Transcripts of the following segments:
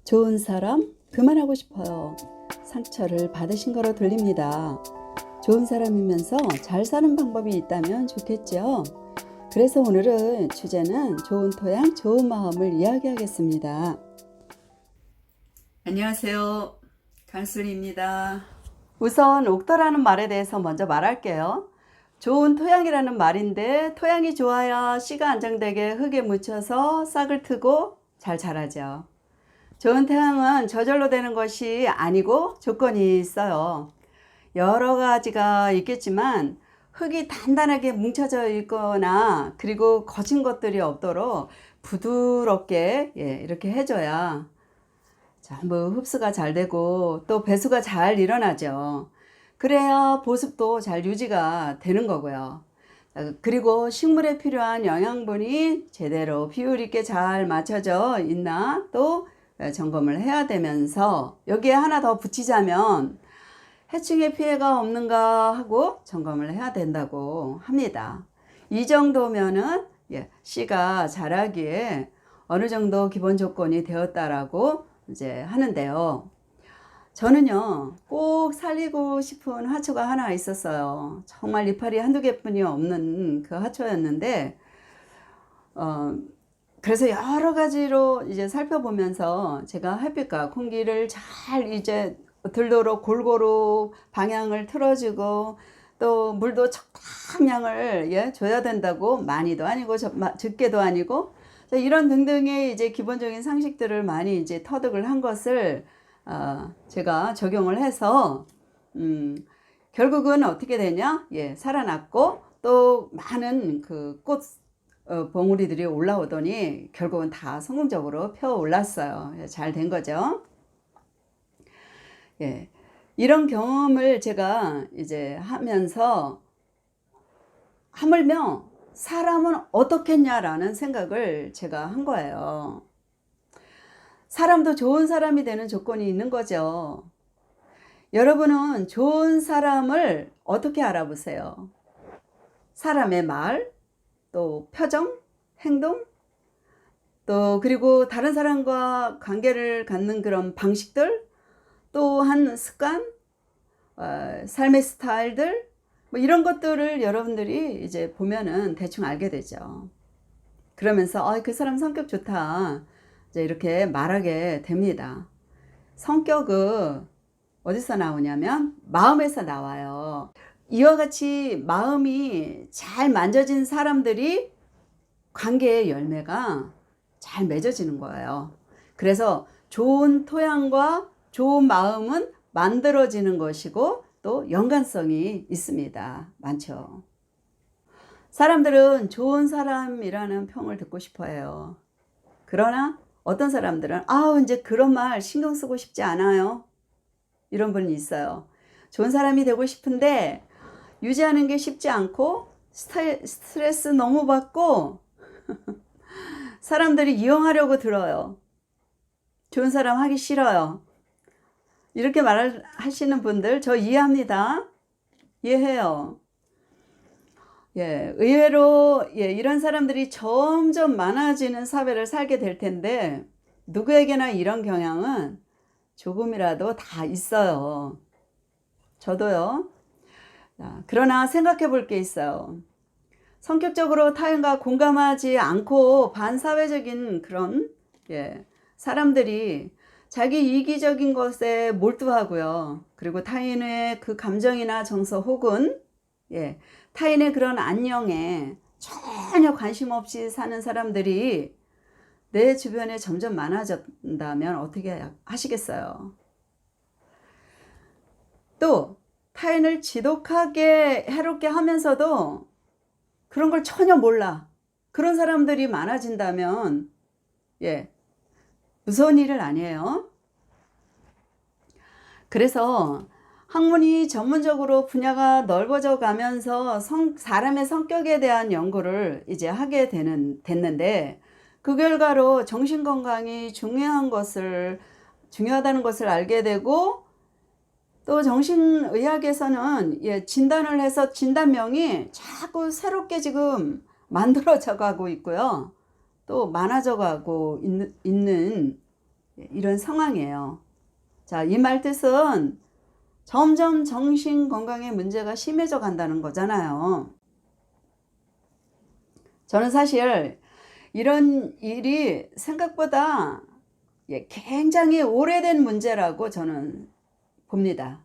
좋은 사람 그만하고 싶어요. 상처를 받으신 거로 들립니다. 좋은 사람이면서 잘 사는 방법이 있다면 좋겠죠. 그래서 오늘은 주제는 좋은 토양, 좋은 마음을 이야기하겠습니다. 안녕하세요. 강순입니다. 우선 옥토라는 말에 대해서 먼저 말할게요. 좋은 토양이라는 말인데 토양이 좋아야 씨가 안정되게 흙에 묻혀서 싹을 트고 잘 자라죠. 좋은 토양은 저절로 되는 것이 아니고 조건이 있어요. 여러 가지가 있겠지만 흙이 단단하게 뭉쳐져 있거나 그리고 거친 것들이 없도록 부드럽게 이렇게 해줘야 전부 흡수가 잘 되고 또 배수가 잘 일어나죠. 그래야 보습도 잘 유지가 되는 거고요. 그리고 식물에 필요한 영양분이 제대로 비율 있게 잘 맞춰져 있나 또 점검을 해야 되면서 여기에 하나 더 붙이자면 해충의 피해가 없는가 하고 점검을 해야 된다고 합니다. 이 정도면은 씨가 자라기에 어느 정도 기본 조건이 되었다라고 이제 하는데요. 저는요 꼭 살리고 싶은 화초가 하나 있었어요. 정말 이파리 한두 개뿐이 없는 그 화초였는데 그래서 여러 가지로 이제 살펴보면서 제가 햇빛과 공기를 잘 이제 들도록 골고루 방향을 틀어주고 또 물도 적당량을 줘야 된다고 많이도 아니고 적게도 아니고 이런 등등의 이제 기본적인 상식들을 많이 이제 터득을 한 것을 제가 적용을 해서 결국은 어떻게 되냐? 살아났고 또 많은 그 꽃 봉우리들이 올라오더니 결국은 다 성공적으로 펴 올랐어요. 잘 된 거죠. 이런 경험을 제가 이제 하면서 하물며 사람은 어떻겠냐라는 생각을 제가 한 거예요. 사람도 좋은 사람이 되는 조건이 있는 거죠. 여러분은 좋은 사람을 어떻게 알아보세요? 사람의 말, 또 표정, 행동, 또 그리고 다른 사람과 관계를 갖는 그런 방식들, 또한 습관, 삶의 스타일들, 뭐 이런 것들을 여러분들이 이제 보면은 대충 알게 되죠. 그러면서 그 사람 성격 좋다 이제 이렇게 말하게 됩니다. 성격은 어디서 나오냐면 마음에서 나와요. 이와 같이 마음이 잘 만져진 사람들이 관계의 열매가 잘 맺어지는 거예요. 그래서 좋은 토양과 좋은 마음은 만들어지는 것이고 또 연관성이 있습니다. 많죠. 사람들은 좋은 사람이라는 평을 듣고 싶어 해요. 그러나 어떤 사람들은 이제 그런 말 신경 쓰고 싶지 않아요. 이런 분이 있어요. 좋은 사람이 되고 싶은데 유지하는 게 쉽지 않고 스트레스 너무 받고 사람들이 이용하려고 들어요. 좋은 사람 하기 싫어요. 이렇게 말하시는 분들 저 이해합니다. 이해해요. 의외로 이런 사람들이 점점 많아지는 사회를 살게 될 텐데 누구에게나 이런 경향은 조금이라도 다 있어요. 저도요. 그러나 생각해 볼 게 있어요. 성격적으로 타인과 공감하지 않고 반사회적인 그런 사람들이 자기 이기적인 것에 몰두하고요. 그리고 타인의 그 감정이나 정서 혹은 타인의 그런 안녕에 전혀 관심 없이 사는 사람들이 내 주변에 점점 많아진다면 어떻게 하시겠어요? 또 타인을 지독하게 해롭게 하면서도 그런 걸 전혀 몰라. 그런 사람들이 많아진다면 무서운 일은 아니에요. 그래서 학문이 전문적으로 분야가 넓어져 가면서 사람의 성격에 대한 연구를 이제 하게 됐는데 그 결과로 정신건강이 중요하다는 것을 알게 되고 또 정신의학에서는 진단을 해서 진단명이 자꾸 새롭게 지금 만들어져 가고 있고요. 또 많아져 가고 있는 이런 상황이에요. 자, 이 말 뜻은 점점 정신 건강의 문제가 심해져 간다는 거잖아요. 저는 사실 이런 일이 생각보다 굉장히 오래된 문제라고 저는 봅니다.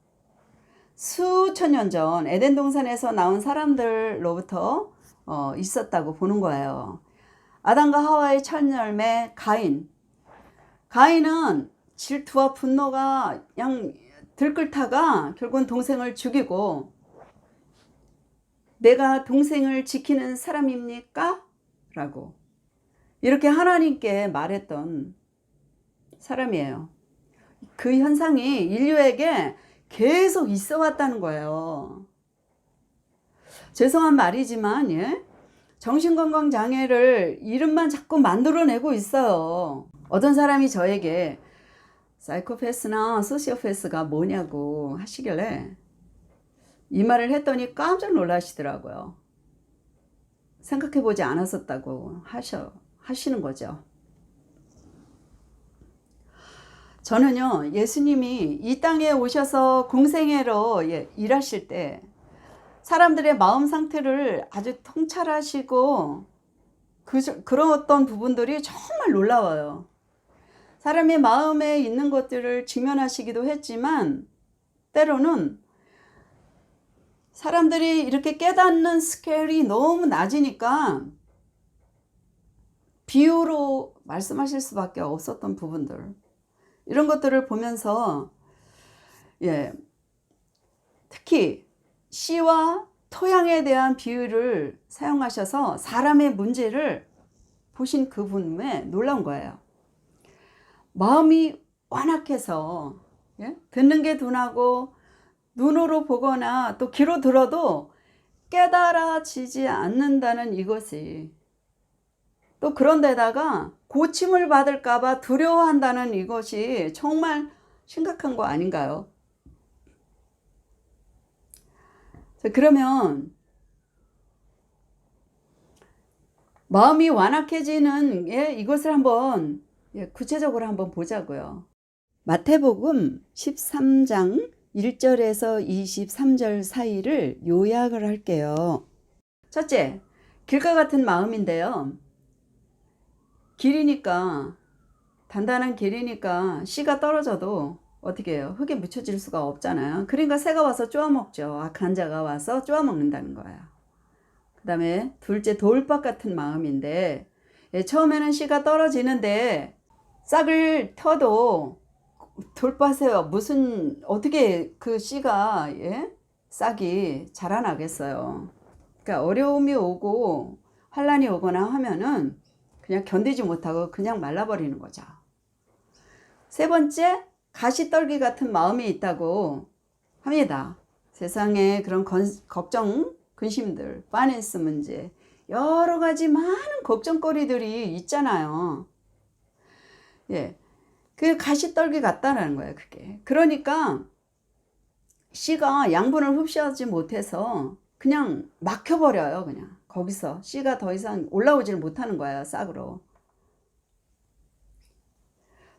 수천 년 전 에덴 동산에서 나온 사람들로부터 있었다고 보는 거예요. 아담과 하와의 첫 열매 가인은 질투와 분노가 그냥 들끓다가 결국은 동생을 죽이고, 내가 동생을 지키는 사람입니까? 라고 이렇게 하나님께 말했던 사람이에요. 그 현상이 인류에게 계속 있어 왔다는 거예요. 죄송한 말이지만 정신건강장애를 이름만 자꾸 만들어내고 있어요. 어떤 사람이 저에게 사이코패스나 소시오패스가 뭐냐고 하시길래 이 말을 했더니 깜짝 놀라시더라고요. 생각해보지 않았었다고 하시는 거죠. 저는요, 예수님이 이 땅에 오셔서 공생애로 일하실 때 사람들의 마음 상태를 아주 통찰하시고 그런 어떤 부분들이 정말 놀라워요. 사람의 마음에 있는 것들을 직면하시기도 했지만 때로는 사람들이 이렇게 깨닫는 스케일이 너무 낮으니까 비유로 말씀하실 수밖에 없었던 부분들, 이런 것들을 보면서 특히 씨와 토양에 대한 비유를 사용하셔서 사람의 문제를 보신 그분에 놀라운 거예요. 마음이 완악해서 듣는 게 둔하고 눈으로 보거나 또 귀로 들어도 깨달아지지 않는다는 이것이, 또 그런데다가 고침을 받을까 봐 두려워한다는 이것이 정말 심각한 거 아닌가요? 그러면 마음이 완악해지는 이것을 한번 구체적으로 한번 보자고요. 마태복음 13장 1절에서 23절 사이를 요약을 할게요. 첫째, 길과 같은 마음인데요. 길이니까, 단단한 길이니까 씨가 떨어져도 어떻게 해요? 흙에 묻혀질 수가 없잖아요. 그러니까 새가 와서 쪼아먹죠. 악한 자가 와서 쪼아먹는다는 거예요. 그 다음에 둘째, 돌밭 같은 마음인데 처음에는 씨가 떨어지는데 싹을 펴도 돌밭에 어떻게 그 씨가 싹이 자라나겠어요. 그러니까 어려움이 오고 환란이 오거나 하면은 그냥 견디지 못하고 그냥 말라버리는 거죠. 세 번째, 가시떨기 같은 마음이 있다고 합니다. 세상에 그런 걱정, 근심들, 파이낸스 문제, 여러 가지 많은 걱정거리들이 있잖아요. 그 가시떨기 같다라는 거예요, 그게. 그러니까 씨가 양분을 흡수하지 못해서 그냥 막혀버려요, 그냥. 거기서 씨가 더 이상 올라오지를 못하는 거예요, 싹으로.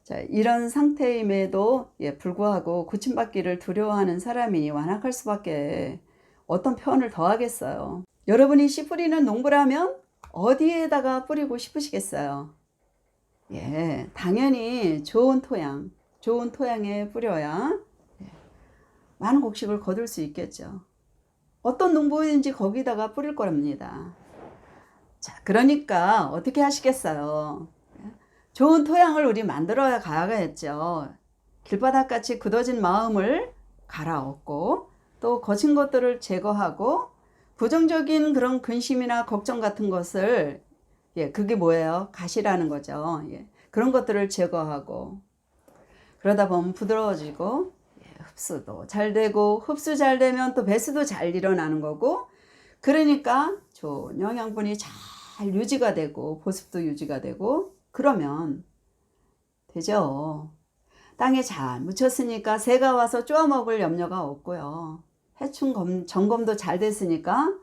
자, 이런 상태임에도 불구하고 고침받기를 두려워하는 사람이 완악할 수밖에 어떤 표현을 더 하겠어요. 여러분이 씨 뿌리는 농부라면 어디에다가 뿌리고 싶으시겠어요? 당연히 좋은 토양에 뿌려야 많은 곡식을 거둘 수 있겠죠. 어떤 농부인지 거기다가 뿌릴 거랍니다. 자, 그러니까 어떻게 하시겠어요? 좋은 토양을 우리 만들어 가야겠죠. 길바닥같이 굳어진 마음을 갈아엎고 또 거친 것들을 제거하고 부정적인 그런 근심이나 걱정 같은 것을 그게 뭐예요? 가시라는 거죠. 그런 것들을 제거하고 그러다 보면 부드러워지고 흡수도 잘 되고 흡수 잘 되면 또 배수도 잘 일어나는 거고, 그러니까 좋은 영양분이 잘 유지가 되고 보습도 유지가 되고 그러면 되죠. 땅에 잘 묻혔으니까 새가 와서 쪼아먹을 염려가 없고요. 해충 점검도 잘 됐으니까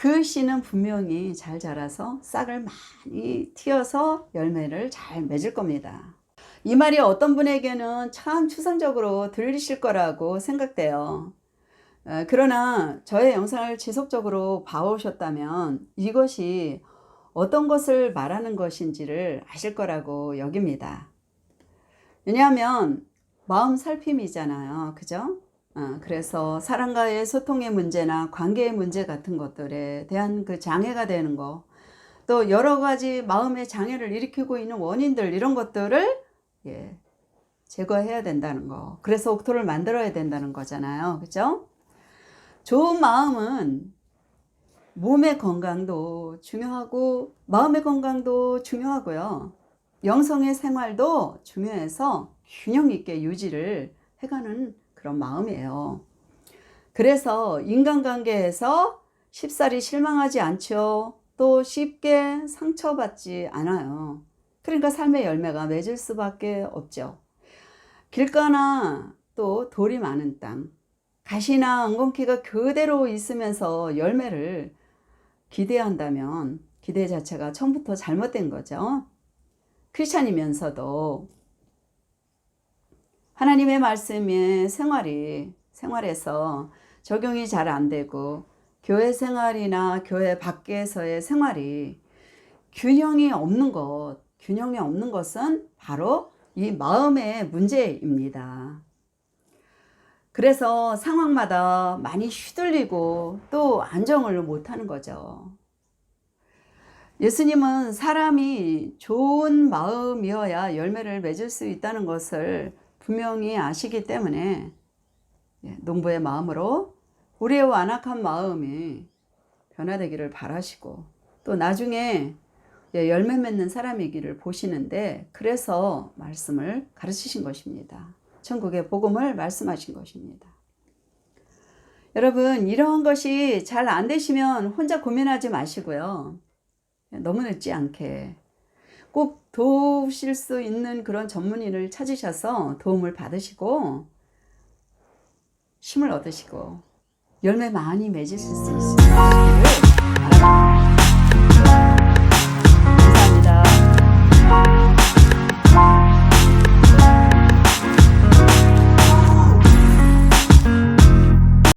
그 씨는 분명히 잘 자라서 싹을 많이 틔어서 열매를 잘 맺을 겁니다. 이 말이 어떤 분에게는 참 추상적으로 들리실 거라고 생각돼요. 그러나 저의 영상을 지속적으로 봐오셨다면 이것이 어떤 것을 말하는 것인지를 아실 거라고 여깁니다. 왜냐하면 마음 살핌이잖아요. 그죠? 그래서 사람과의 소통의 문제나 관계의 문제 같은 것들에 대한 그 장애가 되는 거, 또 여러 가지 마음의 장애를 일으키고 있는 원인들, 이런 것들을 제거해야 된다는 거. 그래서 옥토를 만들어야 된다는 거잖아요. 그죠? 좋은 마음은 몸의 건강도 중요하고 마음의 건강도 중요하고요. 영성의 생활도 중요해서 균형 있게 유지를 해가는 그런 마음이에요. 그래서 인간관계에서 쉽사리 실망하지 않죠. 또 쉽게 상처받지 않아요. 그러니까 삶의 열매가 맺을 수밖에 없죠. 길가나 또 돌이 많은 땅, 가시나 엉겅퀴가 그대로 있으면서 열매를 기대한다면 기대 자체가 처음부터 잘못된 거죠. 크리스찬이면서도 하나님의 말씀의 생활에서 적용이 잘 안 되고 교회 생활이나 교회 밖에서의 생활이 균형이 없는 것은 바로 이 마음의 문제입니다. 그래서 상황마다 많이 휘둘리고 또 안정을 못하는 거죠. 예수님은 사람이 좋은 마음이어야 열매를 맺을 수 있다는 것을 분명히 아시기 때문에 농부의 마음으로 우리의 완악한 마음이 변화되기를 바라시고 또 나중에 열매 맺는 사람이기를 보시는데, 그래서 말씀을 가르치신 것입니다. 천국의 복음을 말씀하신 것입니다. 여러분, 이러한 것이 잘 안 되시면 혼자 고민하지 마시고요. 너무 늦지 않게 꼭 도우실 수 있는 그런 전문의를 찾으셔서 도움을 받으시고 힘을 얻으시고 열매 많이 맺으실 수 있으시기를